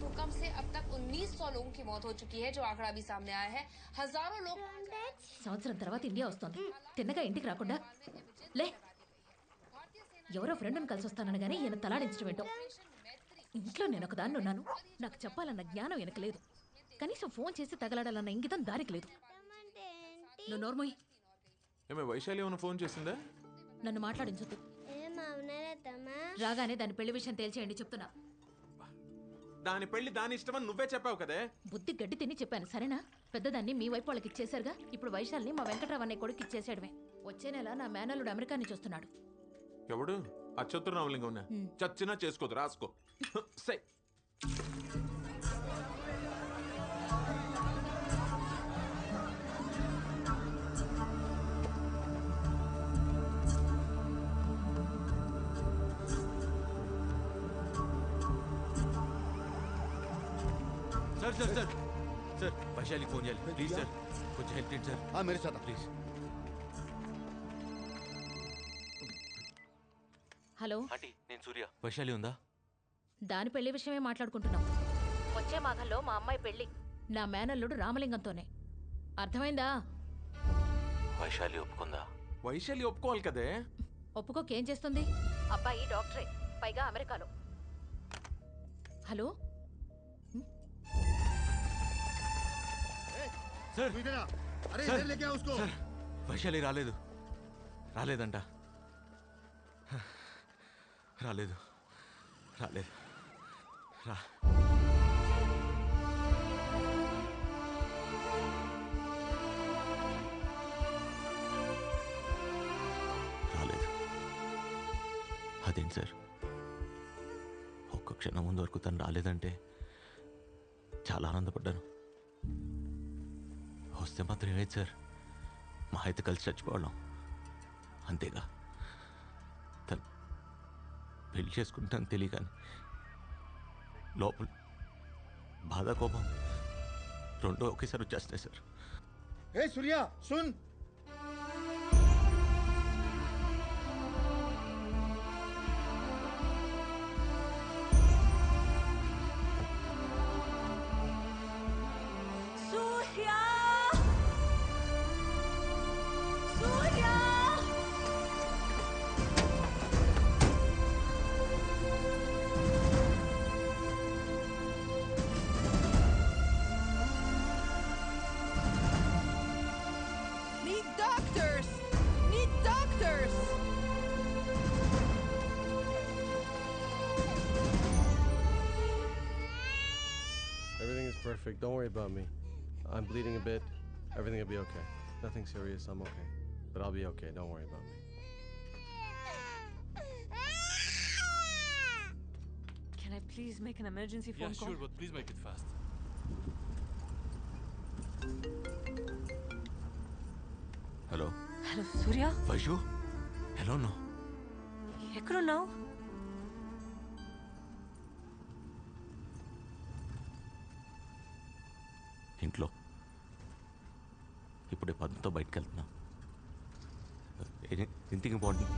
भूकंप से अब तक 1900 लोगों की मौत हो चुकी है, जो आंकड़ा भी सामने आया है। हजारों लोग సంవత్సరం తర్వాత ఇండియా వస్తోంది. తిన్నగా ఇంటికి రాకుండా లే. ఎవరో ఫ్రెండ్ని కలిసి వస్తానని గానీ ఈయన తలాడించడం ఏంటో. ఇంట్లో నేను ఒక దాన్ని ఉన్నాను. నాకు చెప్పాలన్న జ్ఞానం ఈయనకు లేదు. కనీసం ఫోన్ చేసి తగలాడాలన్న ఇంగితం దారికి లేదు. నువ్వు నోర్మోయ్. ఏమే వైశాలి ఏమైనా ఫోన్ చేసిందా? నన్ను మాట్లాడించొద్దు. రాగానే దాని పెళ్లి విషయం తేల్చేయండి చెప్తున్నా. దాని పెళ్లి దాని ఇష్టమని నువ్వే చెప్పావు కదే. బుద్ధి గడ్డి తిని చెప్పాను సరేనా? పెద్దదాన్ని మీ వైపు వాళ్ళకి ఇచ్చేశారుగా. ఇప్పుడు వైశాల్ని మా వెంకట్రావు అనే కొడుకు ఇచ్చేసాడమే. వచ్చే నెల నా మేనల్లుడు అమెరికా నుంచి వస్తున్నాడు. ఎవడు? ఆ చతుర్రామలింగం ఉన్నా చచ్చినా చేసుకోదు, రాసుకో. సై sir sir sir sir Vaishali phone చేయాలి ప్లీజ్ సార్ కొంచెం హెల్ప్ చేయండి సార్. मेरे साथ ప్లీజ్. హలో ఆంటీ నేను సూర్య. వైశాలి ఉందా? దాని పెళ్లి విషయమే మాట్లాడుకుంటున్నాం. వచ్చే మాఘంలో మా అమ్మాయి పెళ్లి నా మేనల్లుడు రామలింగంతోనే. అర్థమైందా? వైశాలి ఒప్పుకుందా? వైశాలి ఒప్పుకోవాలి కదే. ఒప్పుకోకేం చేస్తుంది? అబ్బాయి డాక్టరే, పైగా అమెరికాలో. హలో సార్ अरे सर, इधर लेके आओ उसको. సార్ వైశాలి రాలేదంట. రాలేదు రా. రాలేదు. అదేంటి సార్, ఒక్క క్షణం ముందు వరకు తను రాలేదంటే చాలా ఆనందపడ్డాను. వస్తే మాత్రం ఏమైంది సార్, మా అయితే కలిసి చచ్చిపోవడం అంతేగా. తను పెళ్లి చేసుకుంటాను తెలియగాని లోపల బాధ కోపం రెండో ఒకేసారి వచ్చేస్తున్నాయి sir. A Surya soon. Need doctors! Everything is perfect. Don't worry about me. I'm bleeding a bit. Everything will be okay. Nothing serious. I'm okay. But I'll be okay. Don't worry about me. Can I please make an emergency phone call? Yeah, sure, but please make it fast. Hello Hello, Surya? Vaishu, ఎలా ఉన్నావు? ఎక్కడున్నావు? ఇంట్లో. ఇప్పుడే పద్మతో బయటకు వెళ్తున్నా. Anything important?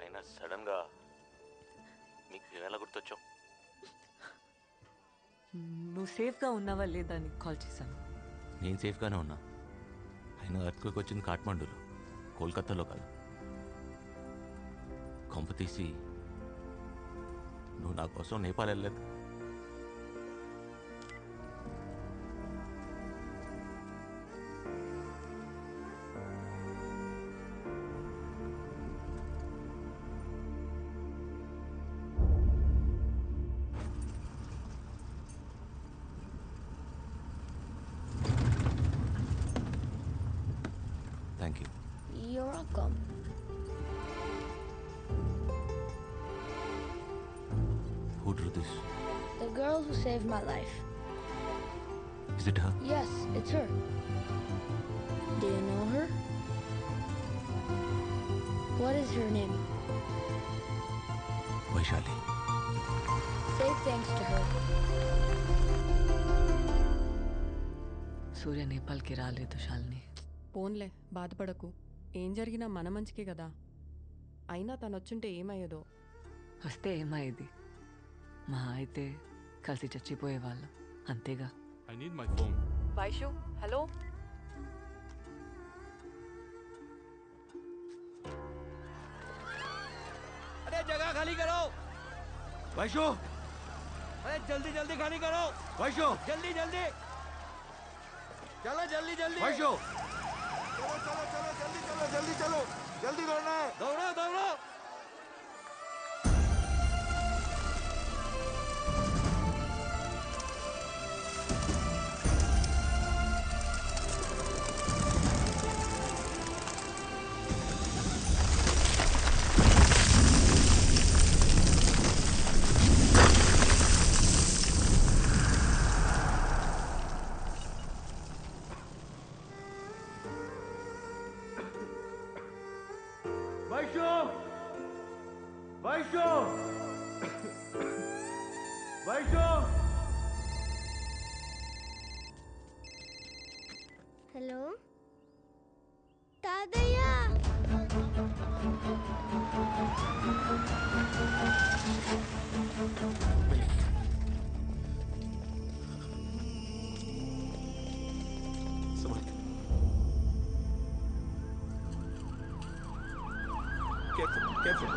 అయినా సడన్గా నీకు ఎలా గుర్తొచ్చావు? నువ్వు సేఫ్గా ఉన్నావా లేదా అని కాల్ చేశాను. నేను సేఫ్గానే ఉన్నా. అయినా అర్త్క్వేక్ వచ్చింది కాఠ్మండూలో, కోల్కతాలో కాదు. కొంప తీసి నువ్వు నా కోసం నేపాల్ వెళ్ళలేదు? Thank you. You're welcome. Who drew this? The girl who saved my life. Is it her? Yes, it's her. Do you know her? What is her name? Vaishali. Say thanks to her. సూర్య నేపాల్కి రాలేదు శాలిని. పోన్లే బాధపడకు. ఏం జరిగినా మన మంచికే కదా. అయినా తను వచ్చుంటే ఏమయ్యేదో. వస్తే ఏమయ్యేది? మా అయితే కలిసి చచ్చిపోయేవాళ్ళం అంతేగా. I need my phone. Vaishu hello. अरे जगह खाली करो వైషు अरे जल्दी जल्दी खाली करो వైషు जल्दी जल्दी चलो जल्दी जल्दी వైషు चलो चलो चलो जल्दी चलो जल्दी चलो जल्दी दौड़ना है। दौड़ो दौड़ो वैशो वैशो वैशो हेलो तादయ్యా समझ केयरफुल केयरफुल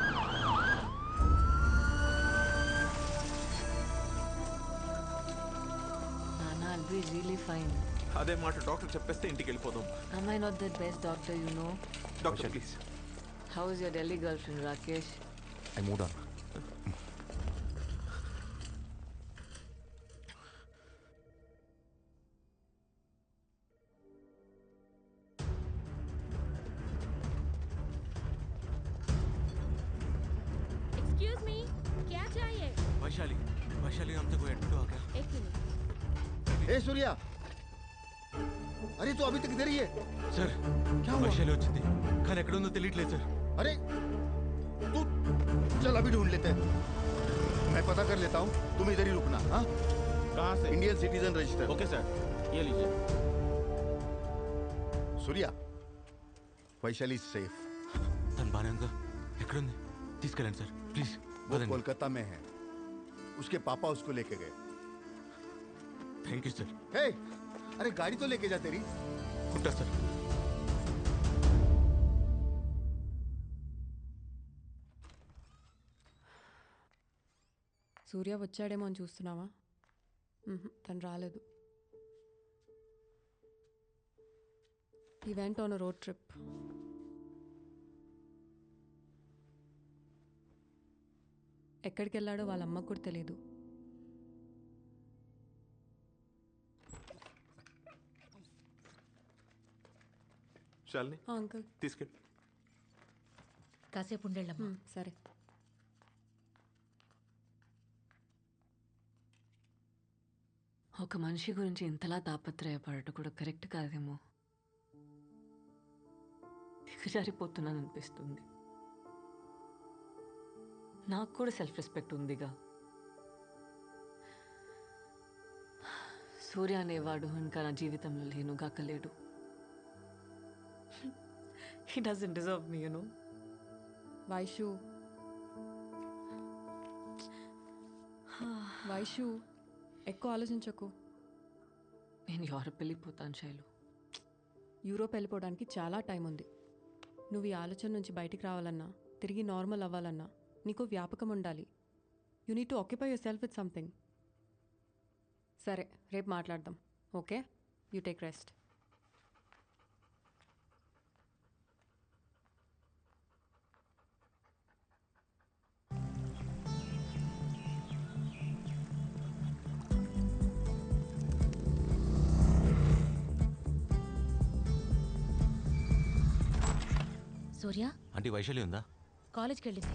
నాన్న I'll be really fine. అదే మాట డాక్టర్ చెప్పేస్తే ఇంటికి వెళ్ళిపోదాం. Am I not the best doctor you know? Doctor please. How is your Delhi girlfriend Rakesh? I mood on. Excuse me, क्या चाहिए? వైశాలి వైశాలి हम तक एडमिट हो गया. एक मिनट. ए सूर्या अरे तू अभी तक इधर ही है। సార్ क्या हुआ? వైశాలి వచ్చింది కానీ ఎక్కడ ఉందో తెలియట్లేదు సార్. अरे तू चल अभी ढूंढ लेते हैं। मैं पता कर लेता हूँ, तुम इधर ही रुकना। हाँ कहाँ से? Indian citizen register. Okay sir, ये लीजिए. सूर्या वैशाली सेफ। తను బాగానే ఉందా? ఎక్కడుంది? తీసుకెళ్ళండి సార్ ప్లీజ్. वो कोलकाता में है, उसके पापा उसको लेके गए। Thank you sir. हे अरे गाड़ी तो लेके जा तेरी। ఉంటా సార్. సూర్య వచ్చాడేమో అని చూస్తున్నావా? తను రాలేదు. He went on a road trip. ఎక్కడికి వెళ్ళాడో వాళ్ళ అమ్మకు కూడా తెలీదు. శాలిని అంకుల్ తీసుకెళ్ళి. కాసేపు ఉండేళ్ళమ్మా. సరే. ఒక మనిషి గురించి ఇంతలా తాపత్రయపడటం కూడా కరెక్ట్ కాదేమో. దిగజారిపోతున్నాను అనిపిస్తుంది. నాకు కూడా సెల్ఫ్ రెస్పెక్ట్ ఉందిగా. సూర్య అనేవాడు ఇంకా నా జీవితంలో లేనుగాకలేడు. He doesn't deserve me, you know. Vaishu Vaishu ఎక్కువ ఆలోచించకు. నేను యూరోప్ వెళ్ళిపోతాను శైలు. యూరోప్ వెళ్ళిపోవడానికి చాలా టైం ఉంది. నువ్వు ఈ ఆలోచన నుంచి బయటికి రావాలన్నా, తిరిగి నార్మల్ అవ్వాలన్నా నీకు వ్యాపకం ఉండాలి. You need to occupy your self with something. సరే, రేపు మాట్లాడదాం. Okay, you take rest. Surya aunty Vaishali ఉందా? కాలేజ్కి వెళ్ళింది.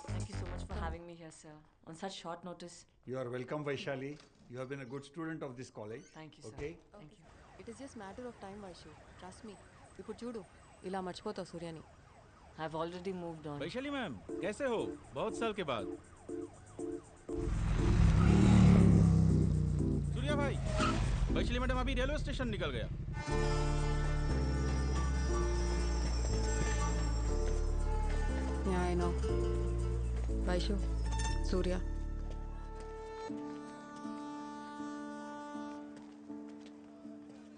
Thank you so much for having me here, sir. On such short notice. You are welcome, Vaishali. You have been a good student of this college. Thank you, sir. Okay? Thank you. It is just matter of time Vaishu. Trust me. ఇప్పుడు చూడు, ఇలా మర్చిపోతావు సూర్యని. I've already moved on. Vaishali ma'am कैसे हो? बहुत साल के बाद. सूर्या भाई वैशाली मैडम अभी रेलवे स्टेशन निकल गया. Yeah, I know. వైషు, సూర్య.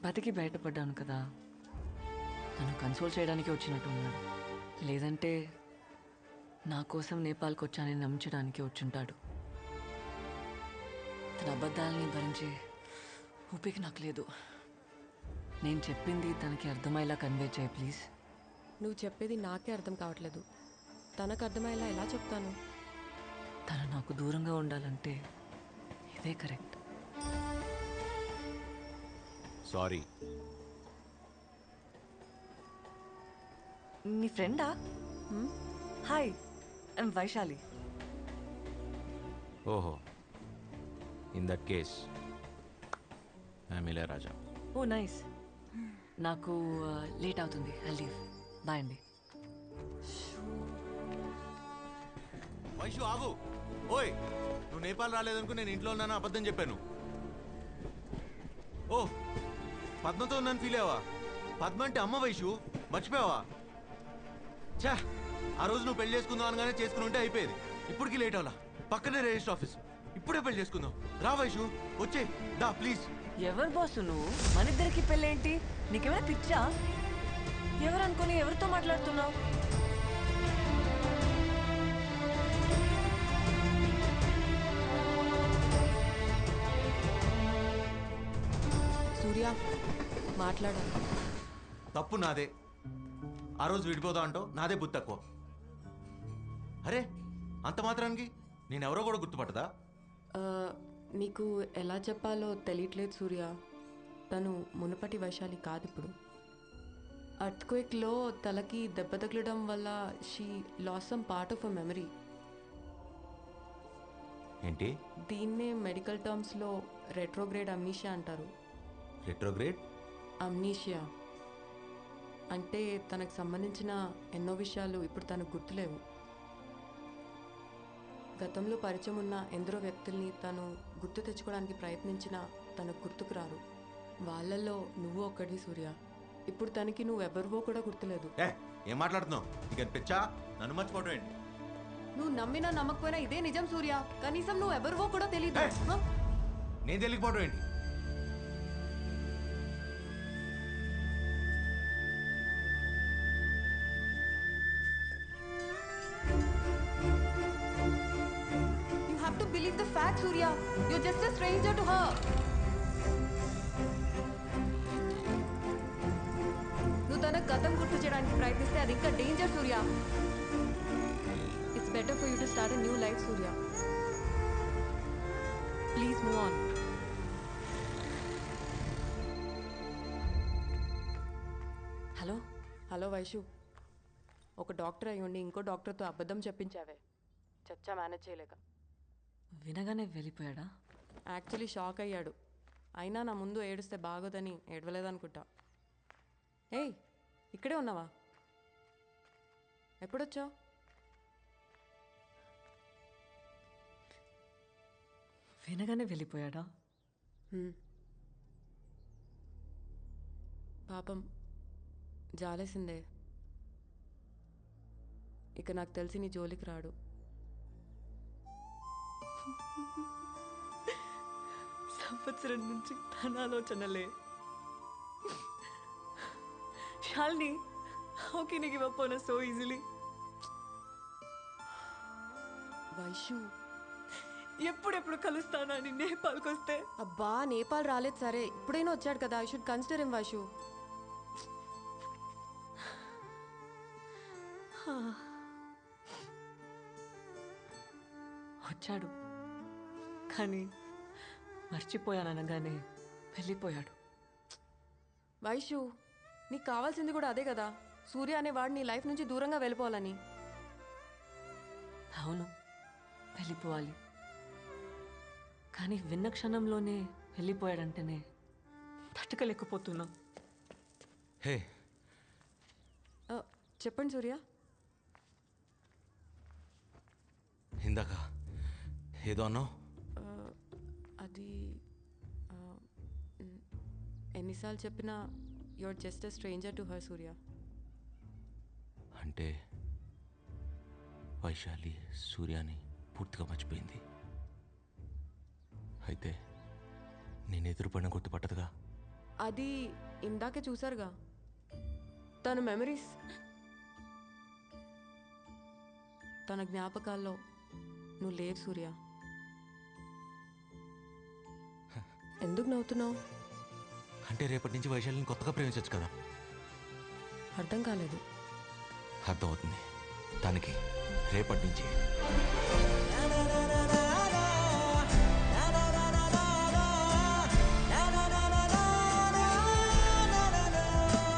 బతికి బయటపడ్డాను కదా, నన్ను కన్సోల్ చేయడానికి వచ్చినట్టు ఉన్నాడు. లేదంటే నా కోసం నేపాల్కి వచ్చానని నమ్మించడానికి వచ్చుంటాడు. తన అబద్ధాలని భరించే ఓపిక నాకు లేదు. నేను చెప్పింది తనకి అర్థమయ్యేలా కన్వే చేయి ప్లీజ్. నువ్వు చెప్పేది నాకే అర్థం కావట్లేదు. తనకు అర్థమయ్యేలా ఎలా చెప్తాను? తను నాకు దూరంగా ఉండాలంటే ఇదే కరెక్ట్. సారీ. నీ ఫ్రెండా? Hi, I'm Vaishali. ఓహో, in that case I'm Ilaiyaraaja. Oh nice. నాకు లేట్ అవుతుంది, ఐ లీవ్. బాయ్ అండి. వైషు ఆగు. ఓయ్, నువ్వు నేపాల్ రాలేదనుకో నేను ఇంట్లో ఉన్నాను అబద్ధం చెప్పాను. ఓ, పద్మతో ఉన్నాను ఫీల్ అయ్యావా? పద్మ అంటే అమ్మ వైషు, మర్చిపోయావా? చా, ఆ రోజు నువ్వు పెళ్లి చేసుకుందాం అనగానే చేసుకుని ఉంటే అయిపోయేది. ఇప్పటికీ లేట్ అవలా. పక్కనే రిజిస్టర్ ఆఫీస్. ఇప్పుడే పెళ్లి చేసుకుందాం. రా వైషు, వచ్చే దా ప్లీజ్. ఎవరు బాసు నువ్వు? మన ఇద్దరికి పెళ్ళేంటి? నీకేమైనా పిచ్చా? ఎవరు అనుకుని ఎవరితో మాట్లాడుతున్నావు? సూర్య, మాట్లాడాలి. తప్పు నాదే. ఆ రోజు విడిపోదా అంటో నాదే బుద్ధి తక్కువ. అరే, అంత మాత్రానికి నేనెవరో కూడా గుర్తుపట్టదా? నీకు ఎలా చెప్పాలో తెలియట్లేదు సూర్య. తను మునుపటి వైశాలి కాదు ఇప్పుడు. అర్త్క్వేక్లో తలకి దెబ్బ తగలడం వల్ల she lost some part of a memory. ఏంటి? దీన్నే మెడికల్ టర్మ్స్లో రెట్రోగ్రేడ్ అమ్నీషియా అంటారు. రెట్రోగ్రేడ్ అమ్నీషియా అంటే తనకు సంబంధించిన ఎన్నో విషయాలు ఇప్పుడు తనకు గుర్తులేవు. గతంలో పరిచయం ఉన్న ఎందరో వ్యక్తుల్ని తను గుర్తు తెచ్చుకోవడానికి ప్రయత్నించినా తనకు గుర్తుకు రారు. వాళ్ళల్లో నువ్వు ఒక్కడివి సూర్య. ఇప్పుడు తనకి నువ్వెవరివో కూడా గుర్తులేదు. ఏం మాట్లాడుతున్నావు? నీకు అనిపించా నన్ను మర్చిపోవడం ఏంటి? నువ్వు నమ్మినా నమ్మకపోయినా ఇదే నిజం సూర్య. కనీసం నువ్వెవరివో కూడా తెలియదు. నేను తెలియకపోవడం ఏంటి? To believe the fact, Surya. You're just a stranger to her. నువ్వు తన గతం గుర్తు చేయడానికి ప్రయత్నిస్తే అది ఇంకా danger Surya. It's better for you to start a new life Surya. Please move on. Hello. Hello Vaishu, ఒక డాక్టర్ అయి ఉండి ఇంకో డాక్టర్తో అబద్ధం చెప్పించావే. చచ్చా మేనేజ్ చేయలేక. వినగానే వెళ్ళిపోయాడా? యాక్చువల్లీ షాక్ అయ్యాడు. అయినా నా ముందు ఏడుస్తే బాగోదని ఏడవలేదనుకుంటా. ఏయ్, ఇక్కడే ఉన్నావా? ఎప్పుడొచ్చావు? వినగానే వెళ్ళిపోయాడా? పాపం, జాలేసిందే. ఇక నాకు తెలిసి నీ జోలికి రాడు. సంవత్సరం నుంచి తన ఆలోచనలే. Shalini, how can you give up on us so easily? Vaishu, ఎప్పుడెప్పుడు కలుస్తానని నేపాల్కి వస్తే. అబ్బా, నేపాల్ రాలేదు సరే, ఇప్పుడైనా వచ్చాడు కదా. I should consider him Vaishu. వచ్చాడు, కానీ మర్చిపోయాననగానే వెళ్ళిపోయాడు. వైషు, నీకు కావాల్సింది కూడా అదే కదా. సూర్య అనేవాడు నీ లైఫ్ నుంచి దూరంగా వెళ్ళిపోవాలని. అవును, వెళ్ళిపోవాలి. కానీ విన్న క్షణంలోనే వెళ్ళిపోయాడంటేనే తట్టుకోలేకపోతున్నా. హే, చెప్పండి సూర్య. ఇందాక ఏదో అన్నావు? అది ఎన్నిసార్లు చెప్పినా your just a stranger to her Surya. అంటే వైశాలి సూర్యాని పూర్తిగా మర్చిపోయింది. అయితే నేను ఎదురుపడిన గుర్తుపట్టదుగా. అది ఇందాకే చూసారుగా, తన మెమరీస్, తన జ్ఞాపకాల్లో నువ్వు లేవు సూర్య. ఎందుకు నవ్వుతున్నావు? అంటే రేపటి నుంచి వైశాలిని కొత్తగా ప్రేమించవచ్చు కదా. అర్థం కాలేదు. అర్థమవుతుంది. దానికి రేపటి నుంచి